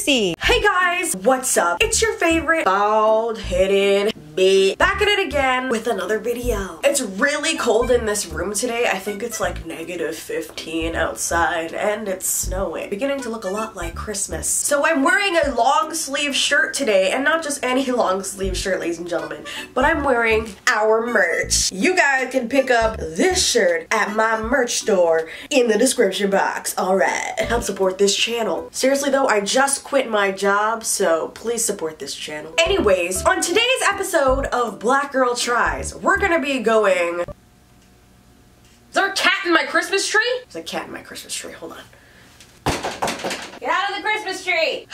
Darcei. Hey guys, what's up? It's your favorite bald-headed bitch back at it again with another video. It's really cold in this room today. I think it's like -15 outside and it's snowing. Beginning to look a lot like Christmas. So I'm wearing a long sleeve shirt today, and not just any long sleeve shirt, ladies and gentlemen, but I'm wearing our merch. You guys can pick up this shirt at my merch store in the description box. Alright, help support this channel. Seriously though, I just quit my job, so please support this channel. Anyways, on today's episode of Black Girl Tries, we're gonna be going... Is there a cat in my Christmas tree? There's a cat in my Christmas tree, hold on. Get out of the Christmas tree!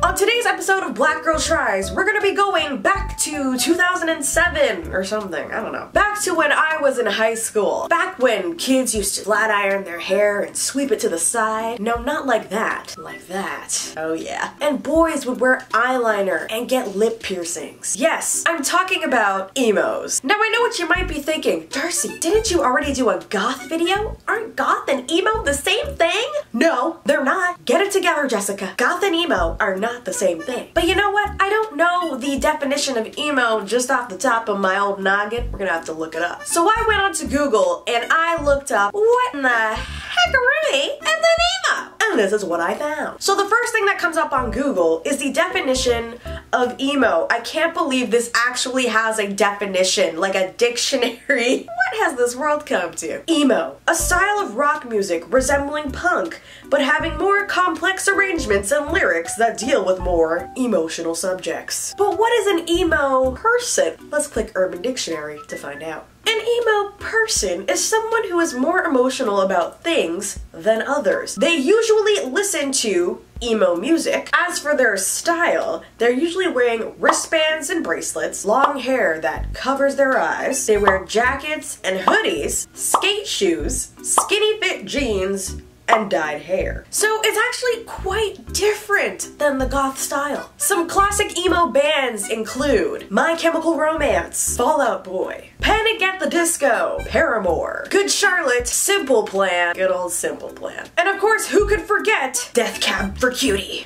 On today's episode of Black Girl Tries, we're gonna be going back to 2007 or something, I don't know. Back to when I was in high school. Back when kids used to flat iron their hair and sweep it to the side. No, not like that. Like that. Oh yeah. And boys would wear eyeliner and get lip piercings. Yes, I'm talking about emos. Now I know what you might be thinking. Darcei, didn't you already do a goth video? Aren't goth and emo the same thing? No, they're not. Get it together, Jessica. Goth and emo are not the same thing. But you know what? I don't know the definition of emo just off the top of my old noggin. We're gonna have to look it up. So I went onto Google and I looked up what in the heckaroonie is an emo? And this is what I found. So the first thing that comes up on Google is the definition of emo. I can't believe this actually has a definition, like a dictionary. What has this world come to? Emo, a style of rock music resembling punk, but having more complex arrangements and lyrics that deal with more emotional subjects. But what is an emo person? Let's click Urban Dictionary to find out. An emo person is someone who is more emotional about things than others. They usually listen to emo music. As for their style, they're usually wearing wristbands and bracelets, long hair that covers their eyes. They wear jackets and hoodies, skate shoes, skinny fit jeans, and dyed hair. So it's actually quite different than the goth style. Some classic emo bands include My Chemical Romance, Fall Out Boy, Panic at the Disco, Paramore, Good Charlotte, Simple Plan, good old Simple Plan. And of course, who could forget Death Cab for Cutie?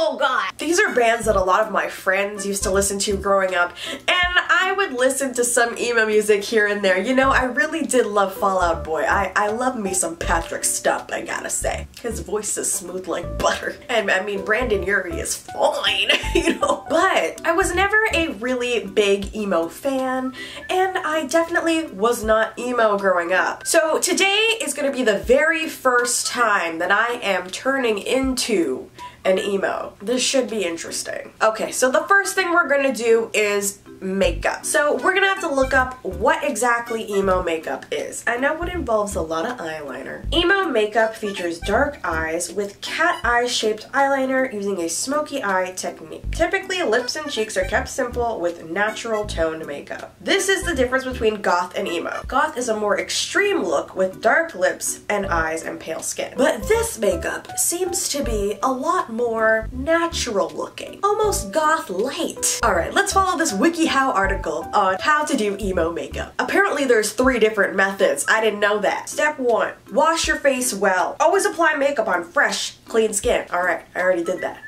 Oh god. These are bands that a lot of my friends used to listen to growing up, and I would listen to some emo music here and there. You know, I really did love Fall Out Boy. I love me some Patrick Stump, I gotta say. His voice is smooth like butter. And I mean, Brandon Urie is fine, you know. But I was never a really big emo fan, and I definitely was not emo growing up. So today is gonna be the very first time that I am turning into an emo. This should be interesting. Okay, so the first thing we're gonna do is makeup. So we're gonna have to look up what exactly emo makeup is. I know it involves a lot of eyeliner. Emo makeup features dark eyes with cat eye shaped eyeliner using a smoky eye technique. Typically, lips and cheeks are kept simple with natural toned makeup. This is the difference between goth and emo. Goth is a more extreme look with dark lips and eyes and pale skin. But this makeup seems to be a lot more natural looking. Almost goth light. Alright, let's follow this WikiHow article on how to do emo makeup. Apparently there's 3 different methods. I didn't know that. Step 1. Wash your face well. Always apply makeup on fresh, clean skin. Alright, I already did that.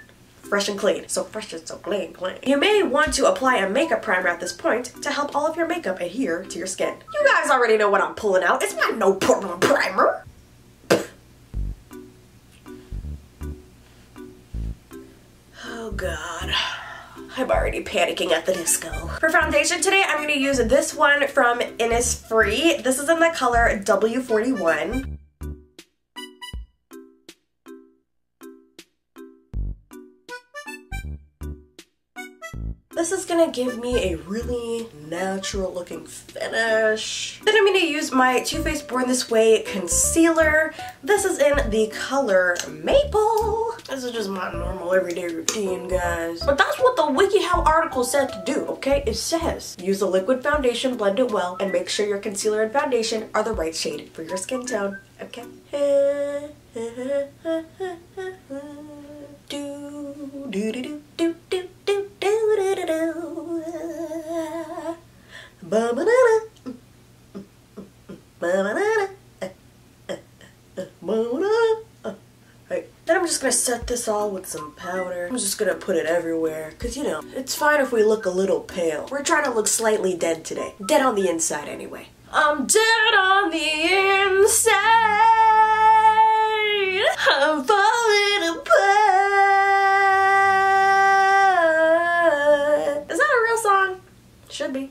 Fresh and clean. So fresh and so clean. You may want to apply a makeup primer at this point to help all of your makeup adhere to your skin. You guys already know what I'm pulling out. It's my no problem primer. Oh god. I'm already panicking at the disco. For foundation today, I'm going to use this one from Innisfree. This is in the color W41. This is gonna give me a really natural looking finish. Then I'm gonna use my Too Faced Born This Way concealer. This is in the color Maple. This is just my normal everyday routine, guys. But that's what the WikiHow article said to do, okay? It says, use a liquid foundation, blend it well, and make sure your concealer and foundation are the right shade for your skin tone, okay? just gonna set this all with some powder. I'm just gonna put it everywhere, cause you know, it's fine if we look a little pale. We're trying to look slightly dead today. Dead on the inside anyway. I'm dead on the inside. I'm falling apart. Is that a real song? Should be.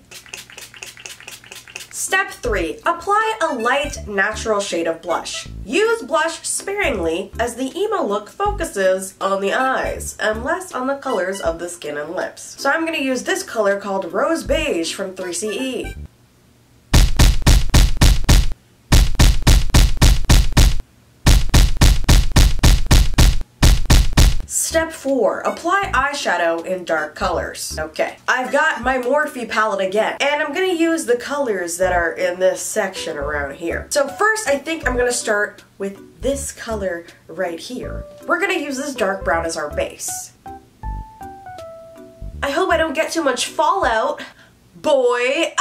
Step 3. Apply a light, natural shade of blush. Use blush sparingly as the emo look focuses on the eyes and less on the colors of the skin and lips. So I'm going to use this color called Rose Beige from 3CE. Step 4. Apply eyeshadow in dark colors. Okay, I've got my Morphe palette again, and I'm gonna use the colors that are in this section around here. So first, I think I'm gonna start with this color right here. We're gonna use this dark brown as our base. I hope I don't get too much fallout, boy.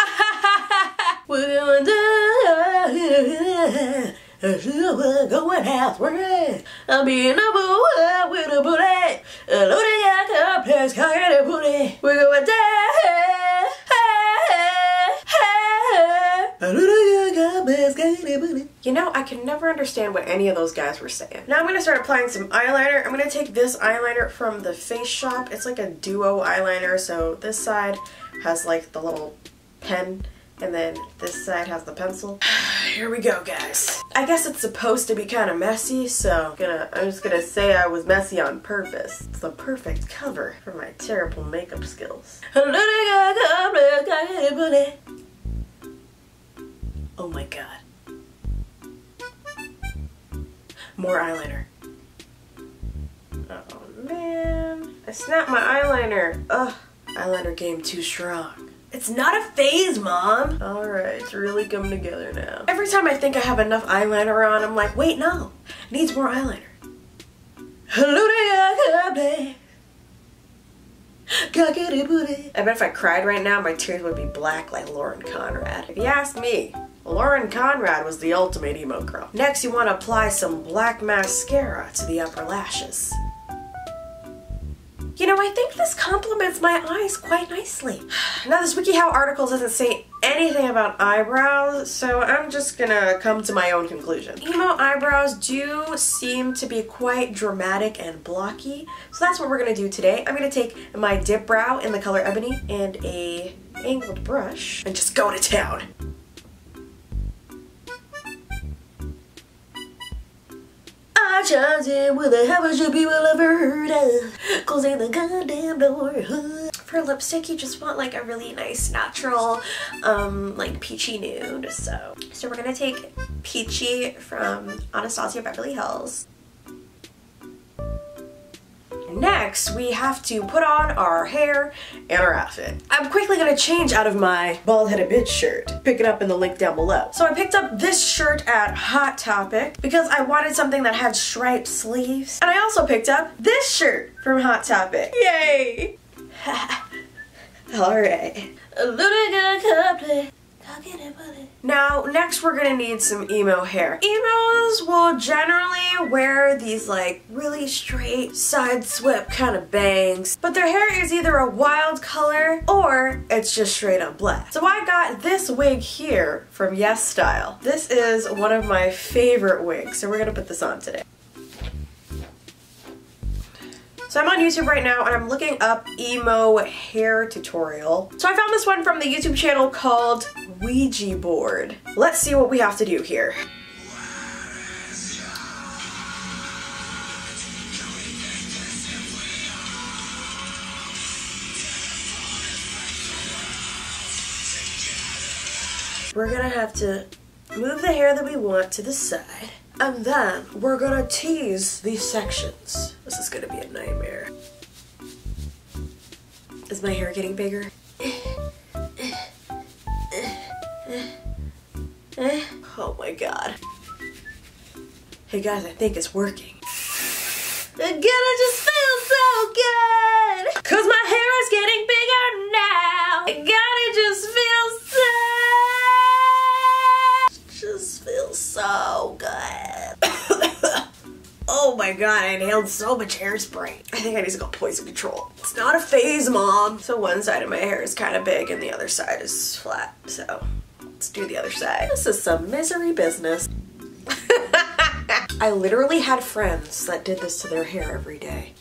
Going halfway. I'm being a boy with a booty. Loading out the place, cocky booty. We're going down. You know, I can never understand what any of those guys were saying. Now I'm going to start applying some eyeliner. I'm going to take this eyeliner from the Face Shop. It's like a duo eyeliner, so this side has like the little pen, and then this side has the pencil. Here we go, guys. I guess it's supposed to be kind of messy, so I'm just gonna say I was messy on purpose. It's the perfect cover for my terrible makeup skills. Oh my god. More eyeliner. Oh man. I snapped my eyeliner. Ugh. Eyeliner game too strong. It's not a phase, Mom! Alright, it's really coming together now. Every time I think I have enough eyeliner on, I'm like, wait, no. Needs more eyeliner. I bet if I cried right now, my tears would be black like Lauren Conrad. If you ask me, Lauren Conrad was the ultimate emo girl. Next, you want to apply some black mascara to the upper lashes. You know, I think this complements my eyes quite nicely. Now, this WikiHow article doesn't say anything about eyebrows, so I'm just gonna come to my own conclusion. Emo eyebrows do seem to be quite dramatic and blocky, so that's what we're gonna do today. I'm gonna take my dip brow in the color Ebony and a angled brush and just go to town. I chimed in with the haven't you people ever heard of closing the goddamn door. For lipstick, you just want like a really nice natural like peachy nude. So we're gonna take Peachy from Anastasia Beverly Hills. Next, we have to put on our hair and our outfit. I'm quickly gonna change out of my bald-headed bitch shirt. Pick it up in the link down below. So I picked up this shirt at Hot Topic because I wanted something that had striped sleeves. And I also picked up this shirt from Hot Topic. Yay! Alright. Now, next we're gonna need some emo hair. Emos will generally wear these like really straight side swept kind of bangs, but their hair is either a wild color or it's just straight up black. So I got this wig here from Yes Style. This is one of my favorite wigs, so we're gonna put this on today. So I'm on YouTube right now and I'm looking up emo hair tutorial. So I found this one from the YouTube channel called Ouija Board. Let's see what we have to do here. We're gonna have to move the hair that we want to the side. And then we're gonna tease these sections. This is gonna be a nightmare. Is my hair getting bigger? Oh my god. Hey guys, I think it's working. Again, I just feel so good! Cause my hair is getting bigger now! God, it just feels so good. Oh my god, I inhaled so much hairspray. I think I need to go poison control. It's not a phase, Mom. So one side of my hair is kind of big and the other side is flat. So let's do the other side. This is some misery business. I literally had friends that did this to their hair every day.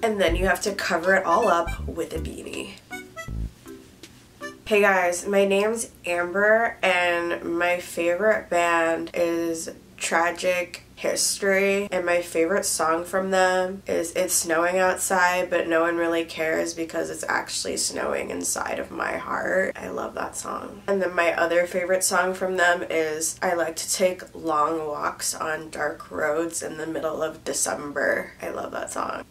And then you have to cover it all up with a beanie. Hey guys, my name's Amber and my favorite band is Tragic History, and my favorite song from them is It's Snowing Outside But No One Really Cares Because It's Actually Snowing Inside of My Heart. I love that song. And then my other favorite song from them is I Like to Take Long Walks on Dark Roads in the Middle of December. I love that song.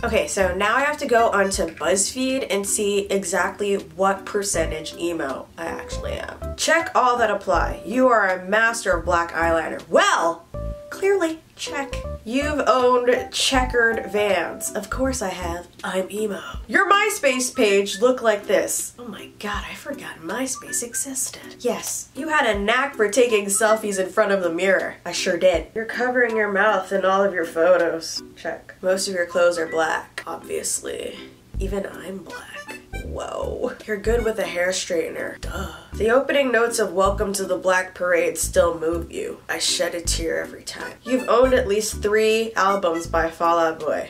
Okay, so now I have to go onto BuzzFeed and see exactly what percentage emo I actually am. Check all that apply. You are a master of black eyeliner. Well, clearly, check. You've owned checkered Vans. Of course I have. I'm emo. Your MySpace page looked like this. Oh my god, I forgot MySpace existed. Yes, you had a knack for taking selfies in front of the mirror. I sure did. You're covering your mouth in all of your photos. Check. Most of your clothes are black, obviously. Even I'm black. Whoa. You're good with a hair straightener. Duh. The opening notes of Welcome to the Black Parade still move you. I shed a tear every time. You've owned at least 3 albums by Fall Out Boy.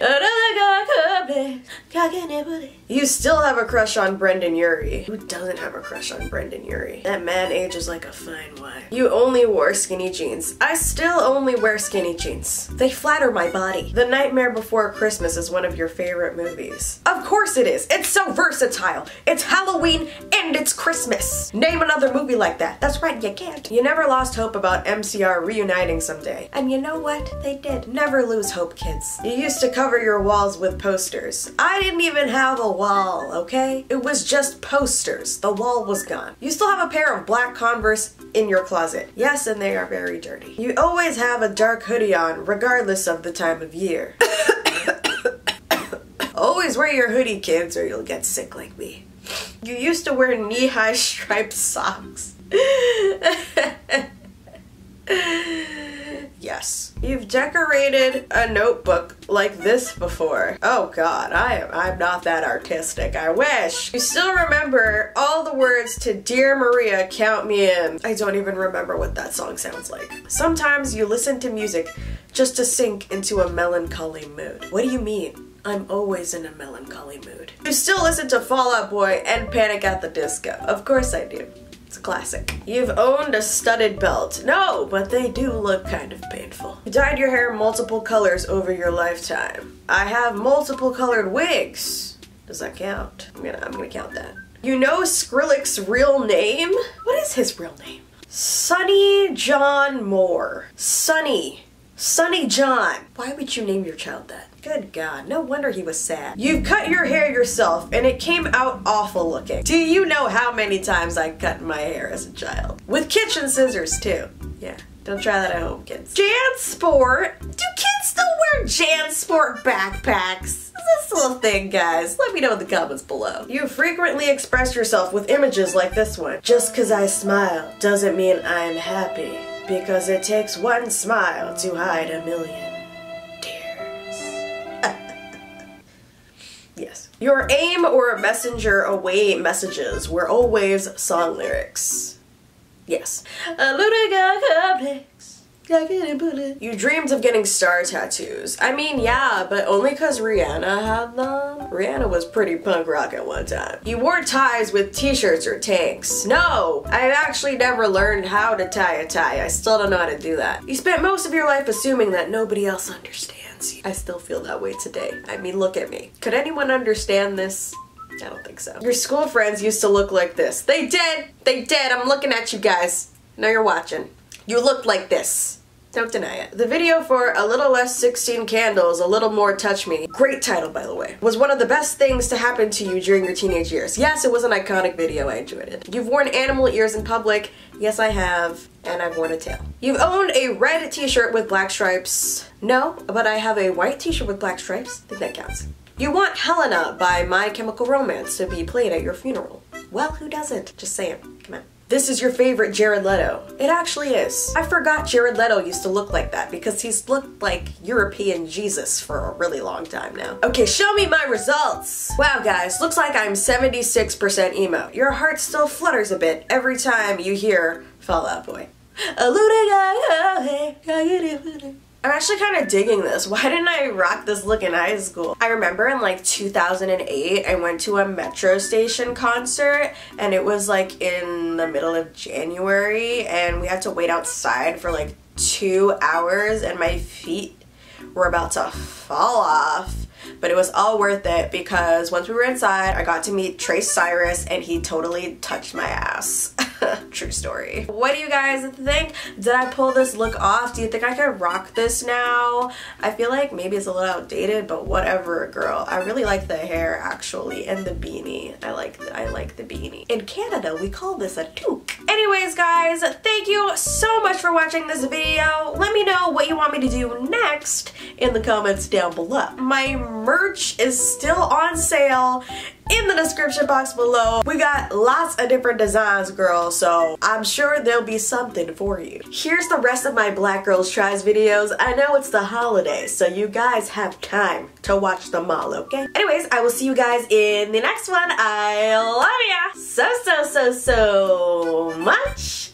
You still have a crush on Brendan Urie. Who doesn't have a crush on Brendan Urie? That man ages like a fine wine. You only wore skinny jeans. I still only wear skinny jeans. They flatter my body. The Nightmare Before Christmas is one of your favorite movies. Of course it is. It's so versatile. It's Halloween and it's Christmas. Name another movie like that. That's right, you can't. You never lost hope about MCR reuniting someday. And you know what? They did. Never lose hope, kids. You used to cover your walls with posters. I didn't even have a wall, okay? It was just posters. The wall was gone. You still have a pair of black Converse in your closet. Yes, and they are very dirty. You always have a dark hoodie on, regardless of the time of year. Always wear your hoodie, kids, or you'll get sick like me. You used to wear knee-high striped socks. Yes. You've decorated a notebook like this before. Oh god, I'm not that artistic. I wish. You still remember all the words to Dear Maria, Count Me In. I don't even remember what that song sounds like. Sometimes you listen to music just to sink into a melancholy mood. What do you mean? I'm always in a melancholy mood. You still listen to Fall Out Boy and Panic at the Disco. Of course I do. It's a classic. You've owned a studded belt. No, but they do look kind of painful. You dyed your hair multiple colors over your lifetime. I have multiple colored wigs. Does that count? I'm gonna count that. You know Skrillex's real name? What is his real name? Sonny John Moore. Sonny John. Why would you name your child that? Good God, no wonder he was sad. You've cut your hair yourself and it came out awful looking. Do you know how many times I cut my hair as a child? With kitchen scissors too. Yeah, don't try that at home, kids. JanSport? Do kids still wear JanSport backpacks? Is this still a thing, guys? Let me know in the comments below. You frequently express yourself with images like this one. Just cause I smile doesn't mean I'm happy. Because it takes one smile to hide a million tears. Yes. Your aim or messenger away messages were always song lyrics. Yes. You dreamed of getting star tattoos. I mean, yeah, but only cause Rihanna had them. Rihanna was pretty punk rock at one time. You wore ties with t-shirts or tanks. No, I've actually never learned how to tie a tie. I still don't know how to do that. You spent most of your life assuming that nobody else understands you. I still feel that way today. I mean, look at me. Could anyone understand this? I don't think so. Your school friends used to look like this. They did! They did! I'm looking at you guys. Now you're watching. You looked like this. Don't deny it. The video for A Little Less 16 Candles, A Little More Touch Me, great title by the way, was one of the best things to happen to you during your teenage years. Yes, it was an iconic video, I enjoyed it. You've worn animal ears in public. Yes, I have. And I've worn a tail. You've owned a red t-shirt with black stripes. No, but I have a white t-shirt with black stripes. I think that counts. You want Helena by My Chemical Romance to be played at your funeral. Well, who doesn't? Just saying. Come on. This is your favorite Jared Leto. It actually is. I forgot Jared Leto used to look like that because he's looked like European Jesus for a really long time now. Okay, show me my results. Wow guys, looks like I'm 76% emo. Your heart still flutters a bit every time you hear Fall Out Boy. I'm actually kind of digging this. Why didn't I rock this look in high school? I remember in like 2008, I went to a Metro Station concert and it was like in the middle of January and we had to wait outside for like 2 hours and my feet were about to fall off. But it was all worth it because once we were inside, I got to meet Trace Cyrus and he totally touched my ass. True story. What do you guys think? Did I pull this look off? Do you think I could rock this now? I feel like maybe it's a little outdated, but whatever, girl. I really like the hair actually and the beanie. I like the beanie. In Canada, we call this a toque. Anyways, guys, thank you so much for watching this video. Let me know what you want me to do next in the comments down below. My merch is still on sale in the description box below. We got lots of different designs, girl, so I'm sure there'll be something for you. Here's the rest of my Black Girls Tries videos. I know it's the holidays, so you guys have time to watch them all, okay? Anyways, I will see you guys in the next one. I love ya so much.